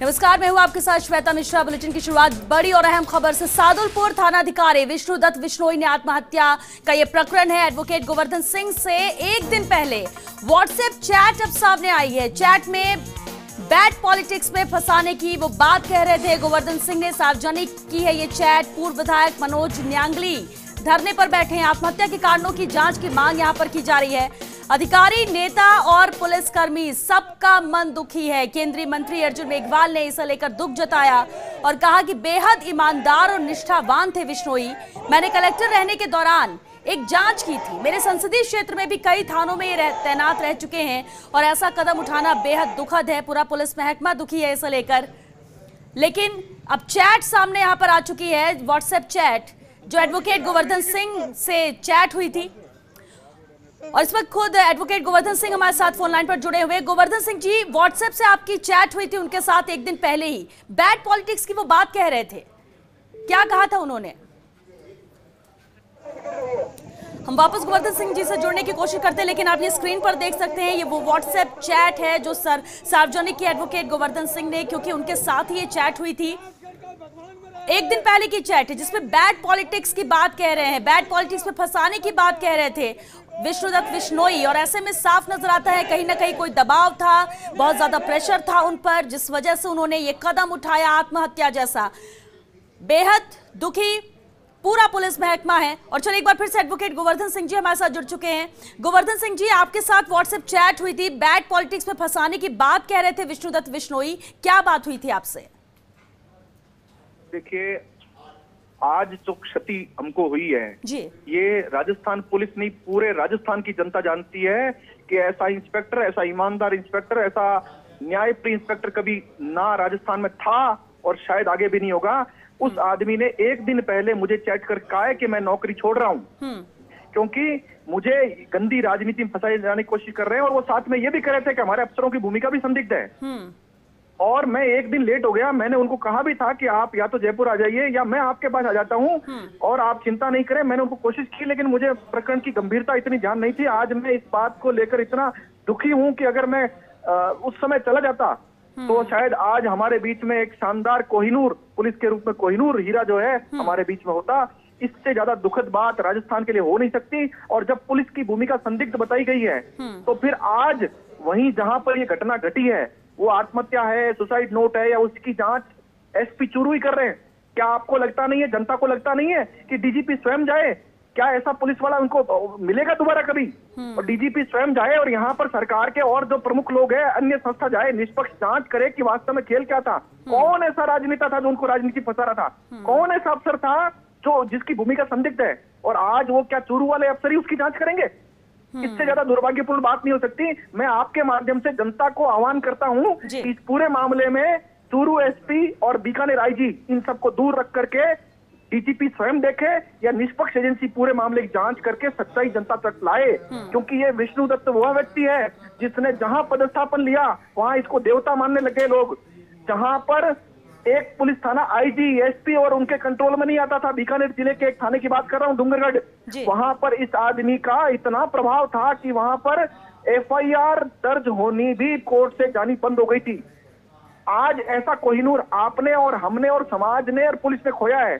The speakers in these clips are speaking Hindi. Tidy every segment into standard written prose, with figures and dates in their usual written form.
नमस्कार, मैं हूं आपके साथ श्वेता मिश्रा। बुलेटिन की शुरुआत बड़ी और अहम खबर से। सादुलपुर थानाधिकारी विष्णुदत्त बिश्नोई ने आत्महत्या का यह प्रकरण है। एडवोकेट गोवर्धन सिंह से एक दिन पहले व्हाट्सएप चैट अब सामने आई है। चैट में बैड पॉलिटिक्स में फंसाने की वो बात कह रहे थे। गोवर्धन सिंह ने सार्वजनिक की है ये चैट। पूर्व विधायक मनोज न्यांगली धरने पर बैठे हैं। आत्महत्या के कारणों की जांच की मांग यहां पर की जा रही है। अधिकारी, नेता और पुलिसकर्मी सबका मन दुखी है। केंद्रीय मंत्री अर्जुन मेघवाल ने इसे लेकर दुख जताया और कहा कि बेहद ईमानदार और निष्ठावान थे बिश्नोई। मैंने कलेक्टर रहने के दौरान एक जांच की थी। मेरे संसदीय क्षेत्र में भी कई थानों में ये तैनात रह चुके हैं और ऐसा कदम उठाना बेहद दुखद है। पूरा पुलिस महकमा दुखी है इसे लेकर। लेकिन अब चैट सामने यहां पर आ चुकी है, व्हाट्सएप चैट जो एडवोकेट गोवर्धन सिंह से चैट हुई थी। और इस वक्त खुद एडवोकेट गोवर्धन सिंह हमारे साथ फोन लाइन पर जुड़े हुए। गोवर्धन सिंह जी, व्हाट्सएप से आपकी चैट हुई थी उनके साथ एक दिन पहले ही। बैड पॉलिटिक्स की वो बात कह रहे थे, क्या कहा था उन्होंने? हम वापस गोवर्धन सिंह जी से जुड़ने की कोशिश करते हैं, लेकिन आप ये स्क्रीन पर देख सकते हैं, ये वो व्हाट्सएप चैट है जो सार्वजनिक की एडवोकेट गोवर्धन सिंह ने, क्योंकि उनके साथ ही ये चैट हुई थी। एक दिन पहले की चैट है जिसमें बैड पॉलिटिक्स की बात कह रहे हैं, बैड पॉलिटिक्स में फंसाने की बात कह रहे थे विष्णुदत्त बिश्नोई। और ऐसे में साफ नजर आता है कहीं ना कहीं कोई दबाव था, बहुत ज्यादा प्रेशर था उन पर, जिस वजह से उन्होंने ये कदम उठाया आत्महत्या जैसा। बेहद दुखी पूरा पुलिस महकमा है। और चलो एक बार फिर से एडवोकेट गोवर्धन सिंह जी हमारे साथ जुड़ चुके हैं। गोवर्धन सिंह जी, आपके साथ व्हाट्सएप चैट हुई थी, बैड पॉलिटिक्स में फंसाने की बात कह रहे थे विष्णुदत्त बिश्नोई, क्या बात हुई थी आपसे? देखिए, आज जो क्षति हमको हुई है जी, ये राजस्थान पुलिस नहीं, पूरे राजस्थान की जनता जानती है कि ऐसा इंस्पेक्टर, ऐसा ईमानदार इंस्पेक्टर, ऐसा न्यायप्रिय इंस्पेक्टर कभी ना राजस्थान में था और शायद आगे भी नहीं होगा। उस आदमी ने एक दिन पहले मुझे चैट कर कहा है कि मैं नौकरी छोड़ रहा हूँ क्योंकि मुझे गंदी राजनीति में फंसाए जाने की कोशिश कर रहे हैं। और वो साथ में ये भी कह रहे थे कि हमारे अफसरों की भूमिका भी संदिग्ध है। और मैं एक दिन लेट हो गया। मैंने उनको कहा भी था कि आप या तो जयपुर आ जाइए या मैं आपके पास आ जाता हूं और आप चिंता नहीं करें। मैंने उनको कोशिश की, लेकिन मुझे प्रकरण की गंभीरता इतनी ध्यान नहीं थी। आज मैं इस बात को लेकर इतना दुखी हूं कि अगर मैं उस समय चला जाता तो शायद आज हमारे बीच में एक शानदार कोहिनूर, पुलिस के रूप में कोहिनूर हीरा जो है हमारे बीच में होता। इससे ज्यादा दुखद बात राजस्थान के लिए हो नहीं सकती। और जब पुलिस की भूमिका संदिग्ध बताई गई है तो फिर आज वहीं जहां पर यह घटना घटी है, वो आत्महत्या है, सुसाइड नोट है या उसकी जांच एसपी चूरू ही कर रहे हैं। क्या आपको लगता नहीं है, जनता को लगता नहीं है कि डीजीपी स्वयं जाए? क्या ऐसा पुलिस वाला उनको मिलेगा दोबारा कभी? और डीजीपी स्वयं जाए और यहाँ पर सरकार के और जो प्रमुख लोग हैं, अन्य संस्था जाए, निष्पक्ष जांच करे कि वास्तव में खेल क्या था। कौन ऐसा राजनेता था जो उनको राजनीति फंसा रहा था? कौन ऐसा अफसर था जो जिसकी भूमिका संदिग्ध है? और आज वो क्या चूरू वाले अफसर ही उसकी जांच करेंगे? इससे ज्यादा दुर्भाग्यपूर्ण बात नहीं हो सकती। मैं आपके माध्यम से जनता को आह्वान करता हूं कि इस पूरे मामले में चूरू एसपी और बीकानेर आईजी इन सबको दूर रख करके डीजीपी स्वयं देखे या निष्पक्ष एजेंसी पूरे मामले की जांच करके सच्चाई जनता तक लाए। क्योंकि ये विष्णुदत्त वह व्यक्ति है जिसने जहां पदस्थापन लिया वहां इसको देवता मानने लगे लोग। जहां पर एक पुलिस थाना आईजी, एसपी और उनके कंट्रोल में नहीं आता था, बीकानेर जिले के एक थाने की बात कर रहा हूं, डूंगरगढ़, वहां पर इस आदमी का इतना प्रभाव था कि वहां पर एफआईआर दर्ज होनी भी कोर्ट से जानी बंद हो गई थी। आज ऐसा कोहिनूर आपने और हमने और समाज ने और पुलिस ने खोया है।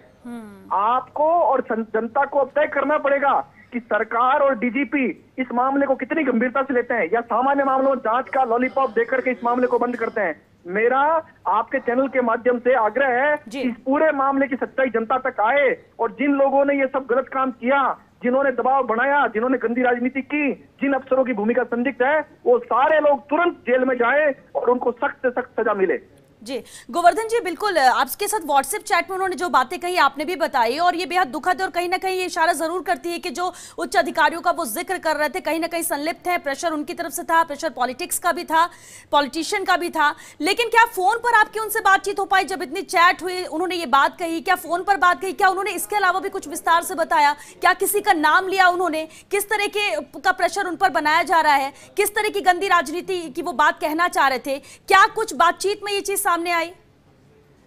आपको और जनता को अब तय करना पड़ेगा कि सरकार और डीजीपी इस मामले को कितनी गंभीरता से लेते हैं या सामान्य मामलों में जांच का लॉलीपॉप देकर के इस मामले को बंद करते हैं। मेरा आपके चैनल के माध्यम से आग्रह है कि इस पूरे मामले की सच्चाई जनता तक आए और जिन लोगों ने ये सब गलत काम किया, जिन्होंने दबाव बनाया, जिन्होंने गंदी राजनीति की, जिन अफसरों की भूमिका संदिग्ध है, वो सारे लोग तुरंत जेल में जाएं और उनको सख्त से सख्त सजा मिले। जी गोवर्धन जी, बिल्कुल आपके साथ व्हाट्सएप चैट में उन्होंने जो बातें कही आपने भी बताई, और ये बेहद दुखद है और कहीं ना कहीं ये इशारा जरूर करती है कि जो उच्च अधिकारियों का वो जिक्र कर रहे थे कहीं ना कहीं संलिप्त है, प्रेशर उनकी तरफ से था, प्रेशर पॉलिटिक्स का भी था, पॉलिटिशियन का भी था। लेकिन क्या फोन पर आपकी उनसे बातचीत हो पाई? जब इतनी चैट हुई, उन्होंने ये बात कही, क्या फोन पर बात कही? क्या उन्होंने इसके अलावा भी कुछ विस्तार से बताया? क्या किसी का नाम लिया उन्होंने? किस तरह के का प्रेशर उन पर बनाया जा रहा है? किस तरह की गंदी राजनीति की वो बात कहना चाह रहे थे? क्या कुछ बातचीत में ये चीज सामने आई?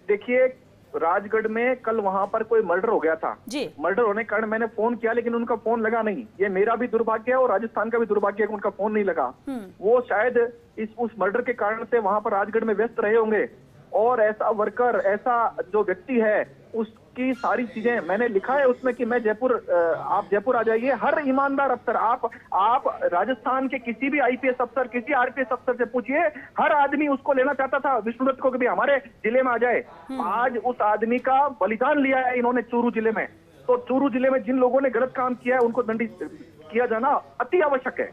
देखिए, राजगढ़ में कल वहां पर कोई मर्डर हो गया था जी। मर्डर होने के कारण मैंने फोन किया लेकिन उनका फोन लगा नहीं। ये मेरा भी दुर्भाग्य है और राजस्थान का भी दुर्भाग्य है कि उनका फोन नहीं लगा। वो शायद उस मर्डर के कारण से वहां पर राजगढ़ में व्यस्त रहे होंगे और ऐसा वर्कर, ऐसा जो व्यक्ति है, उसकी सारी चीजें मैंने लिखा है उसमें कि मैं जयपुर, आप जयपुर आ जाइए, हर ईमानदार अफसर, आप राजस्थान के किसी भी आईपीएस अफसर, किसी आरपीएस अफसर से पूछिए, हर आदमी उसको लेना चाहता था विष्णुदत्त को कि भी हमारे जिले में आ जाए। आज उस आदमी का बलिदान लिया है इन्होंने चूरू जिले में। तो चूरू जिले में जिन लोगों ने गलत काम किया है उनको दंडित किया जाना अति आवश्यक है।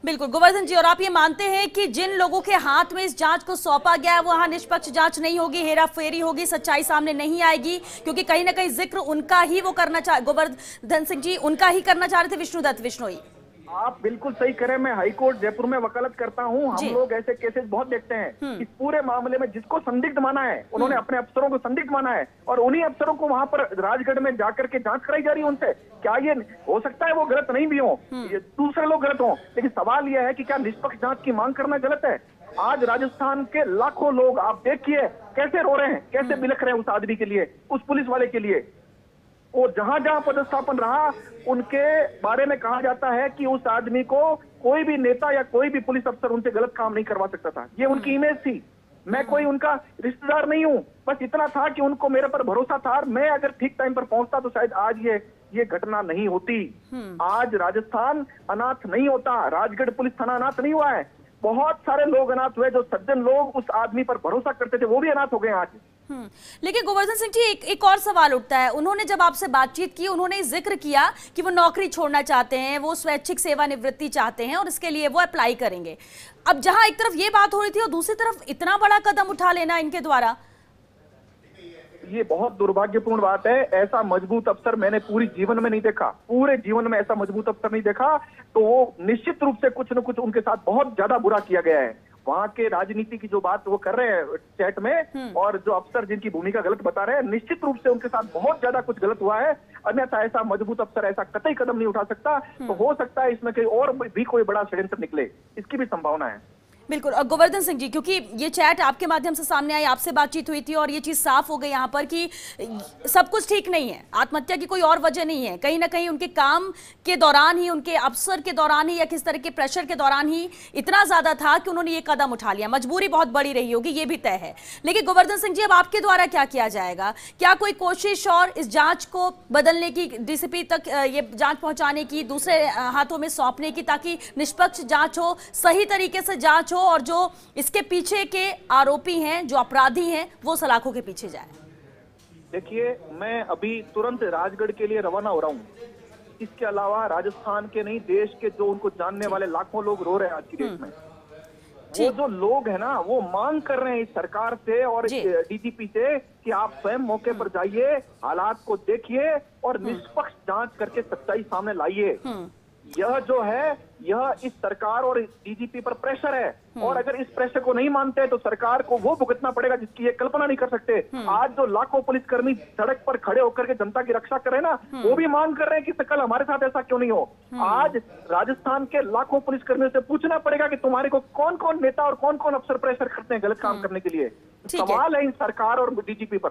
बिल्कुल गोवर्धन जी, और आप ये मानते हैं कि जिन लोगों के हाथ में इस जांच को सौंपा गया है वहां निष्पक्ष जांच नहीं होगी, हेरा फेरी होगी, सच्चाई सामने नहीं आएगी, क्योंकि कहीं ना कहीं जिक्र उनका ही वो करना गोवर्धन सिंह जी उनका ही करना चाह रहे थे, विष्णुदत्त बिश्नोई। आप बिल्कुल सही करें। मैं हाईकोर्ट जयपुर में वकालत करता हूं। हम लोग ऐसे केसेस बहुत देखते हैं। इस पूरे मामले में जिसको संदिग्ध माना है, उन्होंने अपने अफसरों को संदिग्ध माना है और उन्हीं अफसरों को वहां पर राजगढ़ में जाकर के जांच कराई जा रही है उनसे। क्या ये हो सकता है वो गलत नहीं भी हो, दूसरे लोग गलत हो, लेकिन सवाल यह है कि क्या निष्पक्ष जांच की मांग करना गलत है? आज राजस्थान के लाखों लोग आप देखिए कैसे रो रहे हैं, कैसे बिलख रहे हैं उस आदमी के लिए, उस पुलिस वाले के लिए। वो जहां जहां पदस्थापन रहा उनके बारे में कहा जाता है कि उस आदमी को कोई भी नेता या कोई भी पुलिस अफसर उनसे गलत काम नहीं करवा सकता था। ये उनकी इमेज थी। मैं कोई उनका रिश्तेदार नहीं हूं, बस इतना था कि उनको मेरे पर भरोसा था। मैं अगर ठीक टाइम पर पहुंचता तो शायद आज ये घटना नहीं होती। आज राजस्थान अनाथ नहीं होता, राजगढ़ पुलिस थाना अनाथ नहीं हुआ है। बहुत सारे लोग अनाथ हुए, जो सज्जन लोग उस आदमी पर भरोसा करते थे वो भी अनाथ हो गए आज। लेकिन गोवर्धन सिंह जी एक और सवाल उठता है। उन्होंने जब आपसे बातचीत की, उन्होंने जिक्र किया कि वो नौकरी छोड़ना चाहते हैं, वो स्वैच्छिक सेवानिवृत्ति चाहते हैं और इसके लिए वो अप्लाई करेंगे। अब जहां एक तरफ ये बात हो रही थी और दूसरी तरफ इतना बड़ा कदम उठा लेना इनके द्वारा, ये बहुत दुर्भाग्यपूर्ण बात है। ऐसा मजबूत अफसर मैंने पूरी जीवन में नहीं देखा, पूरे जीवन में ऐसा मजबूत अफसर नहीं देखा। तो वो निश्चित रूप से कुछ न कुछ उनके साथ बहुत ज्यादा बुरा किया गया है। वहां के राजनीति की जो बात वो कर रहे हैं चैट में, और जो अफसर जिनकी भूमिका गलत बता रहे हैं, निश्चित रूप से उनके साथ बहुत ज्यादा कुछ गलत हुआ है। अन्यथा ऐसा मजबूत अफसर ऐसा कतई कदम नहीं उठा सकता। तो हो सकता है इसमें कहीं और भी कोई बड़ा षड्यंत्र निकले, इसकी भी संभावना है। बिल्कुल। और गोवर्धन सिंह जी, क्योंकि ये चैट आपके माध्यम से सामने आई, आपसे बातचीत हुई थी और ये चीज साफ हो गई यहाँ पर कि सब कुछ ठीक नहीं है, आत्महत्या की कोई और वजह नहीं है। कहीं ना कहीं उनके काम के दौरान ही, उनके अवसर के दौरान ही या किस तरह के प्रेशर के दौरान ही इतना ज्यादा था कि उन्होंने ये कदम उठा लिया। मजबूरी बहुत बड़ी रही होगी, ये भी तय है। लेकिन गोवर्धन सिंह जी, अब आपके द्वारा क्या किया जाएगा? क्या कोई कोशिश और इस जांच को बदलने की, डीसीपी तक ये जांच पहुंचाने की, दूसरे हाथों में सौंपने की, ताकि निष्पक्ष जांच हो, सही तरीके से जांच हो और जो इसके पीछे के आरोपी हैं, जो अपराधी हैं, वो सलाखों के पीछे जाए? देखिए, मैं अभी तुरंत राजगढ़ के लिए रवाना हो रहा हूँ। इसके अलावा राजस्थान के नहीं, देश के जो उनको जानने वाले लाखों लोग रो रहे हैं आज की डेट में। वो जो लोग हैं ना, वो मांग कर रहे हैं इस सरकार से और डीजीपी से कि आप स्वयं मौके पर जाइए, हालात को देखिए और निष्पक्ष जांच करके सच्चाई सामने लाइए। यह जो है, यह इस सरकार और डीजीपी पर प्रेशर है, और अगर इस प्रेशर को नहीं मानते तो सरकार को वो भुगतना पड़ेगा जिसकी ये कल्पना नहीं कर सकते। आज जो लाखों पुलिसकर्मी सड़क पर खड़े होकर के जनता की रक्षा कर रहे हैं ना, वो भी मांग कर रहे हैं कि कल हमारे साथ ऐसा क्यों नहीं हो। आज राजस्थान के लाखों पुलिसकर्मियों से पूछना पड़ेगा कि तुम्हारे को कौन कौन नेता और कौन कौन अफसर प्रेशर करते हैं गलत काम करने के लिए। सवाल है इन सरकार और डीजीपी पर।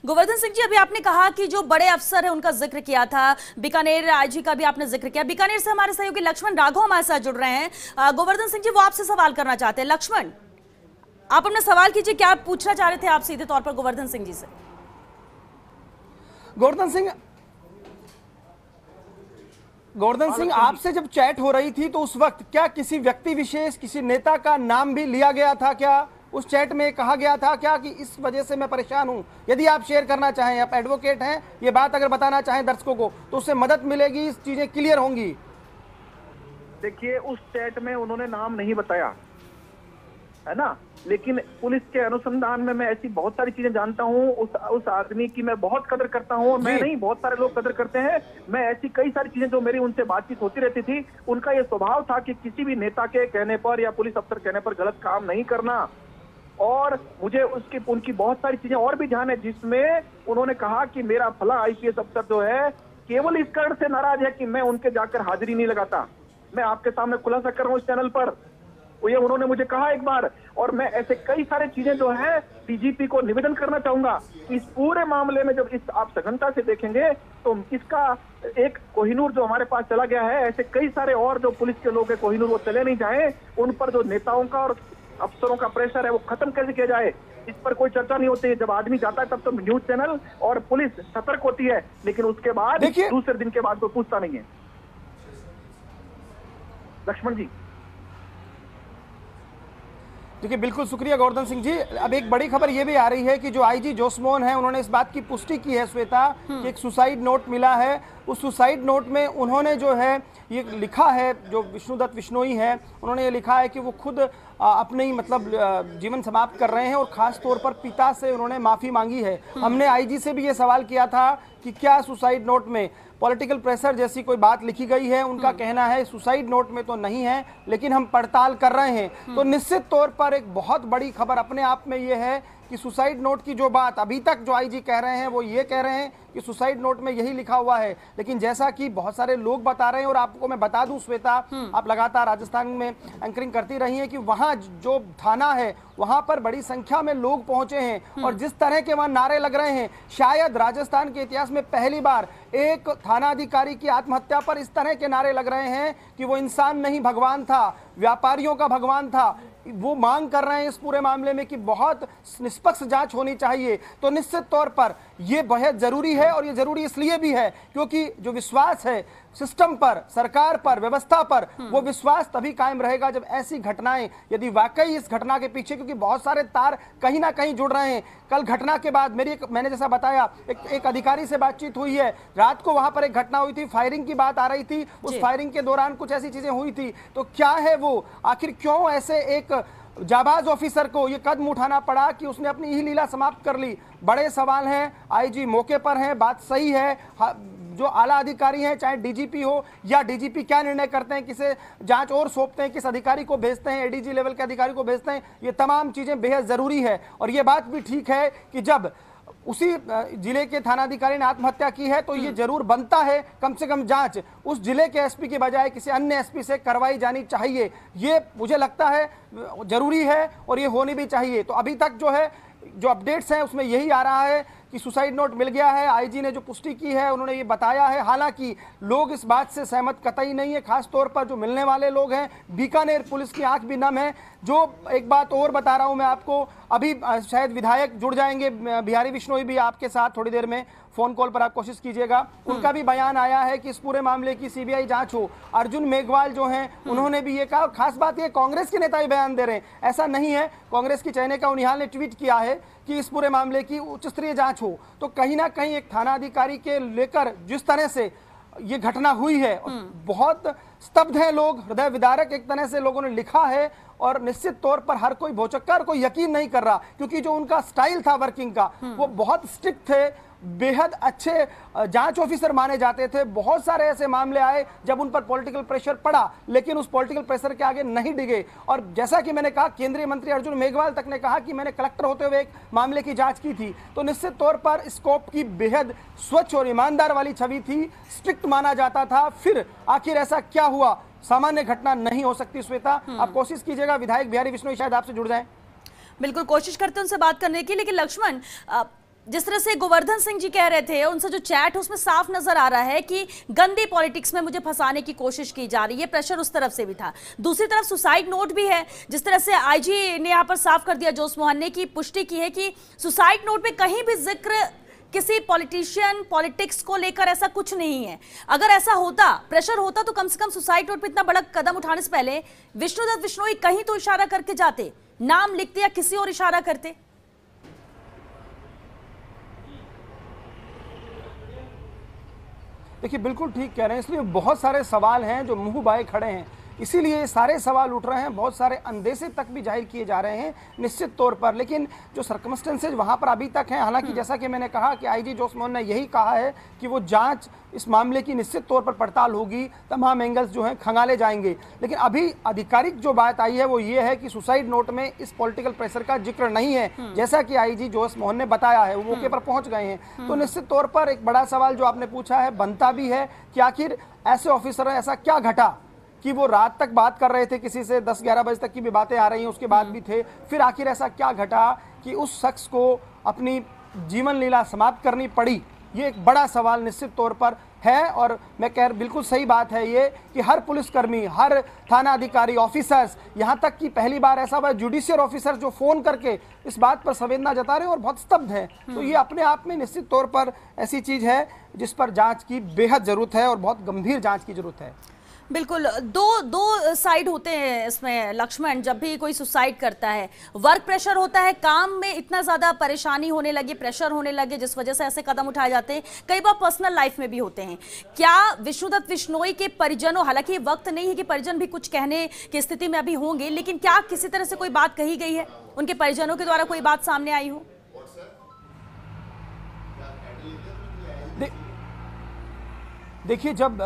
गोवर्धन सिंह जी, अभी आपने कहा कि जो बड़े अफसर है उनका जिक्र किया था, बीकानेर आईजी का भी आपने जिक्र किया। बीकानेर से हमारे सहयोगी लक्ष्मण राघव हमारे साथ जुड़ रहे हैं। गोवर्धन सिंह जी, वो आपसे सवाल करना चाहते हैं। लक्ष्मण, आप अपना सवाल कीजिए, क्या पूछना चाह रहे थे आप सीधे तौर पर गोवर्धन सिंह जी से? गोवर्धन सिंह, आपसे जब चैट हो रही थी तो उस वक्त क्या किसी व्यक्ति विशेष, किसी नेता का नाम भी लिया गया था? क्या उस चैट में कहा गया था क्या कि इस वजह से मैं परेशान हूं? यदि आप शेयर करना चाहें, आप एडवोकेट हैं, ये बात अगर बताना चाहें दर्शकों को तो उससे मदद मिलेगी, चीजें क्लियर होंगी। देखिए, उस चैट में उन्होंने नाम नहीं बताया है ना, लेकिन पुलिस के अनुसंधान में मैं ऐसी बहुत सारी चीजें जानता हूँ। उस आदमी की मैं बहुत कदर करता हूँ। मैं नहीं, बहुत सारे लोग कदर करते हैं। मैं ऐसी कई सारी चीजें जो मेरी उनसे बातचीत होती रहती थी, उनका ये स्वभाव था कि किसी भी नेता के कहने पर या पुलिस अफसर कहने पर गलत काम नहीं करना। और मुझे उनकी बहुत सारी चीजें और भी ध्यान है, जिसमें उन्होंने कहा कि मेरा फला आईपीएस अफसर जो है केवल इस कारण से नाराज है कि मैं उनके जाकर हाजिरी नहीं लगाता। मैं आपके सामने खुलासा कर रहा हूँ इस चैनल पर, वो ये उन्होंने मुझे कहा एक बार। और मैं ऐसे कई सारी चीजें जो है डीजीपी को निवेदन करना चाहूंगा कि इस पूरे मामले में जब इस आप सघनता से देखेंगे तो इसका एक कोहिनूर जो हमारे पास चला गया है, ऐसे कई सारे और जो पुलिस के लोग हैं कोहिनूर वो चले नहीं जाए, उन पर जो नेताओं का और अफसरों का प्रेशर है वो खत्म कैसे किया जाए, इस पर कोई चर्चा नहीं होती है। जब आदमी जाता है तब तो न्यूज चैनल और पुलिस सतर्क होती है, लेकिन उसके बाद दूसरे दिन के बाद कोई पूछता नहीं है। लक्ष्मण जी। देखिए, बिल्कुल शुक्रिया गोवर्धन सिंह जी। अब एक बड़ी खबर ये भी आ रही है कि जो आईजी जोसमोहन है उन्होंने इस बात की पुष्टि की है श्वेता कि एक सुसाइड नोट मिला है। उस सुसाइड नोट में उन्होंने जो है ये लिखा है, जो विष्णुदत्त बिश्नोई है उन्होंने ये लिखा है कि वो खुद अपने ही मतलब जीवन समाप्त कर रहे हैं और खास तौर पर पिता से उन्होंने माफ़ी मांगी है। हमने आईजी से भी ये सवाल किया था कि क्या सुसाइड नोट में पॉलिटिकल प्रेशर जैसी कोई बात लिखी गई है। उनका कहना है सुसाइड नोट में तो नहीं है, लेकिन हम पड़ताल कर रहे हैं। तो निश्चित तौर पर एक बहुत बड़ी खबर अपने आप में ये है कि सुसाइड नोट की जो बात अभी तक जो आईजी कह रहे हैं वो ये कह रहे हैं कि सुसाइड नोट में यही लिखा हुआ है, लेकिन जैसा कि बहुत सारे लोग बता रहे हैं और आपको मैं बता दूं श्वेता, आप लगातार राजस्थान में एंकरिंग करती रही हैं कि वहां जो थाना है वहां पर बड़ी संख्या में लोग पहुंचे हैं और जिस तरह के वहां नारे लग रहे हैं, शायद राजस्थान के इतिहास में पहली बार एक थाना अधिकारी की आत्महत्या पर इस तरह के नारे लग रहे हैं कि वो इंसान नहीं भगवान था, व्यापारियों का भगवान था। वो मांग कर रहे हैं इस पूरे मामले में कि बहुत निष्पक्ष जांच होनी चाहिए। तो निश्चित तौर पर यह बेहद जरूरी है और ये जरूरी इसलिए भी है क्योंकि जो विश्वास है सिस्टम पर, सरकार पर, व्यवस्था पर, वो विश्वास तभी कायम रहेगा जब ऐसी घटनाएं, यदि वाकई इस घटना के पीछे, क्योंकि बहुत सारे तार कहीं ना कहीं जुड़ रहे हैं। कल घटना के बाद मैंने जैसा बताया एक अधिकारी से बातचीत हुई है, रात को वहां पर एक घटना हुई थी, फायरिंग की बात आ रही थी, उस फायरिंग के दौरान कुछ ऐसी चीजें हुई थी। तो क्या है वो, आखिर क्यों ऐसे एक जाबाज ऑफिसर को ये कदम उठाना पड़ा कि उसने अपनी ही लीला समाप्त कर ली? बड़े सवाल हैं। आईजी मौके पर हैं, बात सही है। जो आला अधिकारी हैं, चाहे डीजीपी हो या डीजीपी क्या निर्णय करते हैं, किसे जांच और सौंपते हैं, किस अधिकारी को भेजते हैं, एडीजी लेवल के अधिकारी को भेजते हैं, ये तमाम चीजें बेहद जरूरी है। और ये बात भी ठीक है कि जब उसी जिले के थानाधिकारी ने आत्महत्या की है तो ये जरूर बनता है कम से कम जांच उस जिले के एसपी के बजाय किसी अन्य एसपी से करवाई जानी चाहिए। ये मुझे लगता है जरूरी है और ये होनी भी चाहिए। तो अभी तक जो है जो अपडेट्स हैं उसमें यही आ रहा है कि सुसाइड नोट मिल गया है। आईजी ने जो पुष्टि की है उन्होंने ये बताया है। हालांकि लोग इस बात से सहमत कतई नहीं है, खास तौर पर जो मिलने वाले लोग हैं। बीकानेर पुलिस की आंख भी नम है। जो एक बात और बता रहा हूं मैं आपको, अभी शायद विधायक जुड़ जाएंगे, बिहारी बिश्नोई भी आपके साथ थोड़ी देर में फोन कॉल पर आप कोशिश कीजिएगा। उनका भी बयान आया है कि इस पूरे मामले की सीबीआई जांच हो। अर्जुन मेघवाल जो हैं उन्होंने भी ये कहा। और खास बात ये कांग्रेस के नेता ही बयान दे रहे हैं, ऐसा नहीं है। कांग्रेस की चयनिका उनिहाल ने ट्वीट किया है कि इस पूरे मामले की उच्च स्तरीय जांच हो। तो कहीं ना कहीं एक थाना अधिकारी के लेकर जिस तरह से ये घटना हुई है, बहुत स्तब्ध है लोग, हृदय विदारक एक तरह से लोगों ने लिखा है। और निश्चित तौर पर हर कोई भौचक्कर कोई यकीन नहीं कर रहा, क्योंकि जो उनका स्टाइल था वर्किंग का वो बहुत स्ट्रिक्ट थे, बेहद अच्छे जांच ऑफिसर माने जाते थे। बहुत सारे ऐसे मामले आए जब उन पर पॉलिटिकल प्रेशर पड़ा, लेकिन उस पॉलिटिकल प्रेशर के आगे नहीं डिगे। और जैसा कि मैंने कहा, केंद्रीय मंत्री अर्जुन मेघवाल तक ने कहा कि मैंने कलेक्टर होते हुए एक मामले की जांच की थी। तो निश्चित तौर पर स्कोप की बेहद स्वच्छ और ईमानदार वाली छवि थी, स्ट्रिक्ट माना जाता था। फिर आखिर ऐसा क्या हुआ? सामान्य घटना नहीं हो सकती। श्वेता, आप कोशिश कीजिएगा, विधायक बिहारी बिश्नोई शायद आपसे जुड़ जाएं। बिल्कुल कोशिश करते हैं उनसे बात करने की। लेकिन लक्ष्मण, जिस तरह से गोवर्धन सिंह जी कह रहे थे, उनसे जो चैट है उसमें साफ नजर आ रहा है कि गंदी पॉलिटिक्स में मुझे फंसाने की कोशिश की जा रही है। प्रेशर उस तरफ से भी था, दूसरी तरफ सुसाइड नोट भी है। जिस तरह से आईजी ने यहाँ पर साफ कर दिया, जोसमोहन ने की पुष्टि की है कि सुसाइड नोट में कहीं भी जिक्र किसी पॉलिटिशियन, पॉलिटिक्स को लेकर ऐसा कुछ नहीं है। अगर ऐसा होता, प्रेशर होता, तो कम से कम सुसाइड नोट पे इतना बड़ा कदम उठाने से पहले विष्णुदत्त बिश्नोई कहीं तो इशारा करके जाते, नाम लिखते या किसी और इशारा करते। देखिए, बिल्कुल ठीक कह रहे हैं। इसलिए बहुत सारे सवाल हैं जो मुंह बाए खड़े हैं, इसीलिए ये सारे सवाल उठ रहे हैं। बहुत सारे अंदेशे तक भी जाहिर किए जा रहे हैं निश्चित तौर पर। लेकिन जो सर्कमस्टेंसेज वहाँ पर अभी तक हैं, हालांकि जैसा कि मैंने कहा कि आईजी जोसमोहन ने यही कहा है कि वो जांच, इस मामले की निश्चित तौर पर पड़ताल होगी, तमाम एंगल्स जो हैं खंगाले जाएंगे। लेकिन अभी आधिकारिक जो बात आई है वो ये है कि सुसाइड नोट में इस पॉलिटिकल प्रेशर का जिक्र नहीं है, जैसा कि आईजी जोसमोहन ने बताया है। वो मौके पर पहुंच गए हैं। तो निश्चित तौर पर एक बड़ा सवाल जो आपने पूछा है बनता भी है कि आखिर ऐसे ऑफिसर ऐसा क्या घटा कि वो रात तक बात कर रहे थे किसी से, 10-11 बजे तक की भी बातें आ रही हैं, उसके बाद भी थे। फिर आखिर ऐसा क्या घटा कि उस शख्स को अपनी जीवन लीला समाप्त करनी पड़ी? ये एक बड़ा सवाल निश्चित तौर पर है। और मैं कह बिल्कुल सही बात है ये कि हर पुलिसकर्मी, हर थाना अधिकारी, ऑफिसर्स, यहाँ तक कि पहली बार ऐसा हुआ जुडिशियल ऑफिसर जो फोन करके इस बात पर संवेदना जता रहे हैं और बहुत स्तब्ध हैं। तो ये अपने आप में निश्चित तौर पर ऐसी चीज है जिस पर जांच की बेहद जरूरत है और बहुत गंभीर जांच की जरूरत है। बिल्कुल, दो साइड होते हैं इसमें लक्ष्मण। जब भी कोई सुसाइड करता है, वर्क प्रेशर होता है, काम में इतना ज्यादा परेशानी होने लगी, प्रेशर होने लगे जिस वजह से ऐसे कदम उठाए जाते हैं। कई बार पर्सनल लाइफ में भी होते हैं। क्या विष्णुदत्त बिश्नोई के परिजनों, हालांकि ये वक्त नहीं है कि परिजन भी कुछ कहने की स्थिति में अभी होंगे, लेकिन क्या किसी तरह से कोई बात कही गई है, उनके परिजनों के द्वारा कोई बात सामने आई हो? देखिए, जब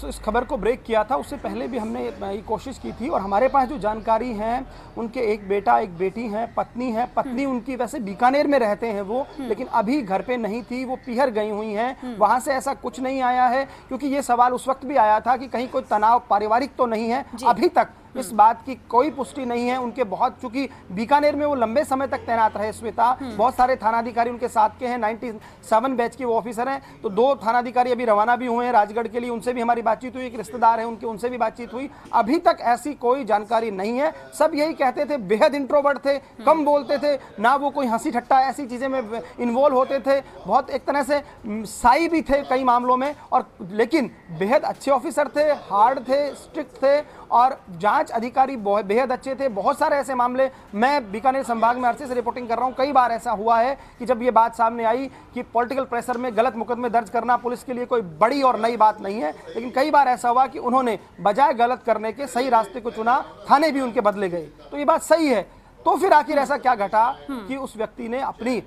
इस खबर को ब्रेक किया था उससे पहले भी हमने ये कोशिश की थी और हमारे पास जो जानकारी है, उनके एक बेटा एक बेटी हैं, पत्नी है। पत्नी उनकी वैसे बीकानेर में रहते हैं वो, लेकिन अभी घर पे नहीं थी, वो पीहर गई हुई हैं। वहां से ऐसा कुछ नहीं आया है, क्योंकि ये सवाल उस वक्त भी आया था कि कहीं कोई तनाव पारिवारिक तो नहीं है। अभी तक इस बात की कोई पुष्टि नहीं है। उनके बहुत, चूंकि बीकानेर में वो लंबे समय तक तैनात रहे श्वेता, बहुत सारे थानाधिकारी उनके साथ के हैं, 97 बैच के वो ऑफिसर हैं। तो 2 थानाधिकारी अभी रवाना भी हुए हैं राजगढ़ के लिए, उनसे भी हमारी बातचीत हुई। एक रिश्तेदार है उनके, उनसे भी बातचीत हुई। अभी तक ऐसी कोई जानकारी नहीं है। सब यही कहते थे, बेहद इंट्रोवर्ट थे, कम बोलते थे, ना वो कोई हंसी ठट्टा ऐसी चीजें में इन्वॉल्व होते थे, बहुत एक तरह से साई भी थे कई मामलों में, और लेकिन बेहद अच्छे ऑफिसर थे, हार्ड थे, स्ट्रिक्ट थे और जांच अधिकारी बेहद अच्छे थे। बहुत सारे ऐसे मामले, मैं बीकानेर संभाग में अरसे से रिपोर्टिंग कर रहा हूं, कई बार ऐसा हुआ है कि जब ये बात सामने आई कि पॉलिटिकल प्रेशर में गलत मुकदमे दर्ज करना पुलिस के लिए कोई बड़ी और नई बात नहीं है, लेकिन कई बार ऐसा हुआ कि उन्होंने बजाय गलत करने के सही रास्ते को चुना, थाने भी उनके बदले गए। तो ये बात सही है। तो फिर आखिर ऐसा क्या घटा कि उस व्यक्ति ने अपनी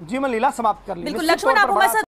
जीवन लीला समाप्त कर ली? बिल्कुल लक्ष्मण, आप हमारे साथ